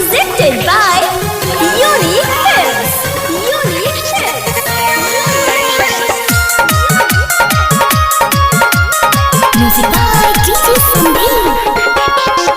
Presented by Unique Films. Unique Films. Music by DJ Sandeep.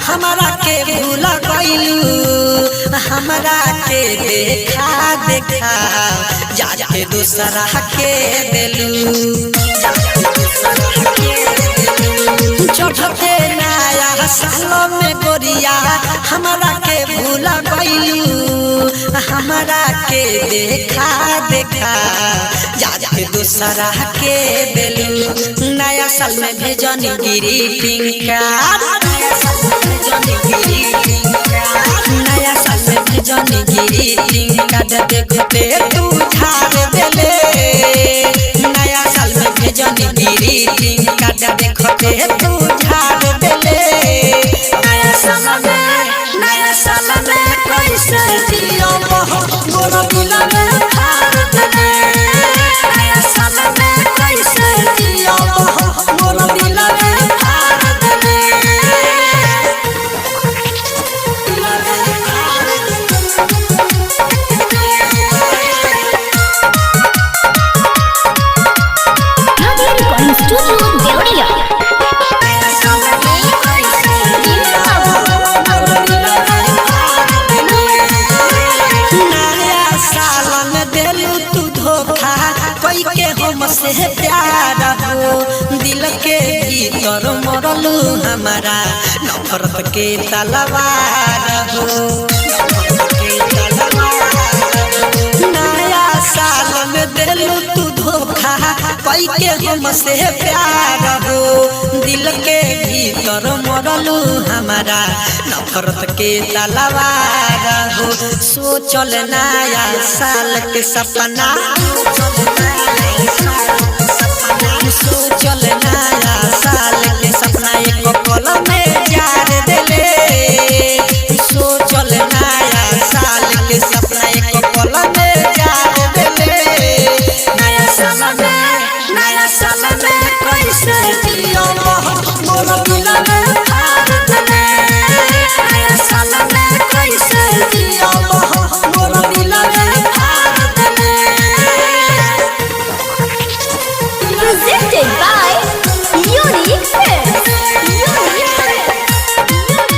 हमरा के भूल गइलू हमरा के देखा देखा जाके दूसरा के देलू चढ़ते नया साल में गोरिया हमरा के भूल गइलू हमरा के देखा देखा जाके दूसरा के देलू नया साल में भेजनी ग्रीटिंग कार्ड नया साल में भेजनी ग्रीटिंग कार्ड देखते तू झाड़ देले नया साल में भेजनी ग्रीटिंग कार्ड देखते तू झाड़ देले नया साल में कैसे जियो मोर दिल में हार देले नया साल में कैसे जियो मोर दिल में हार देले Studio Deoria. नया साल में देलू तू धोखा कोई के हमसे प्यार हो दिल के भीतर मरलू हमारा नफरत के तलवार हो नया साल में देलू तू धोखा कोई के हमसे प्यार हो दिल के भीतर मरलू हमारा नफरत के तलवार हो सोचल नया साल के सपना सोचल नया साल के सपना एक पल में जार देले सोचल नया साल के सपना एक पल में जार देले नया साल में कैसे जियो मोर दिल में हार देले नया साल में कैसे जियो मोर दिल में हार देले Presented by Unique Films. Unique Films.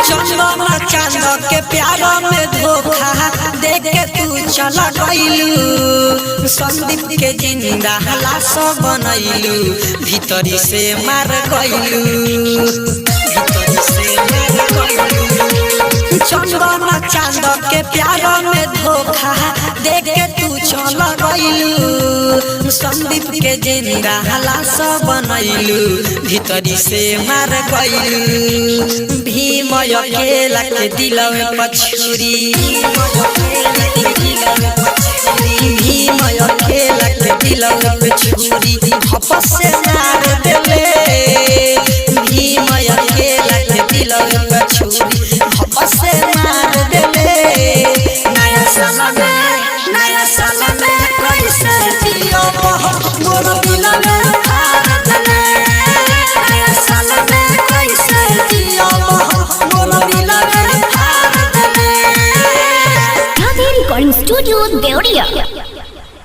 चंदना चांद के प्यार में धोखा देख के तू चला गइलू संदीप के जिंदा लाश बनैलू भीतरी से मार गइलू भीतरी से मार गइलू चंदना चांद के प्यार में धोखा देख के तू चला गइलू संदीप के जिंदा लाश बनैलू भीतरी से मार गइलू भीम अकेला के दिल में पछुरी भीम अकेला के दिल में पछुरी हपस से मार देले भीम अकेला के दिल में पछुरी हपस से मार देले नया साल में कैसे जियो मोर दिल में हार देले नया साल में कैसे जियो मोर दिल में हार देले Recording Studio Deoria.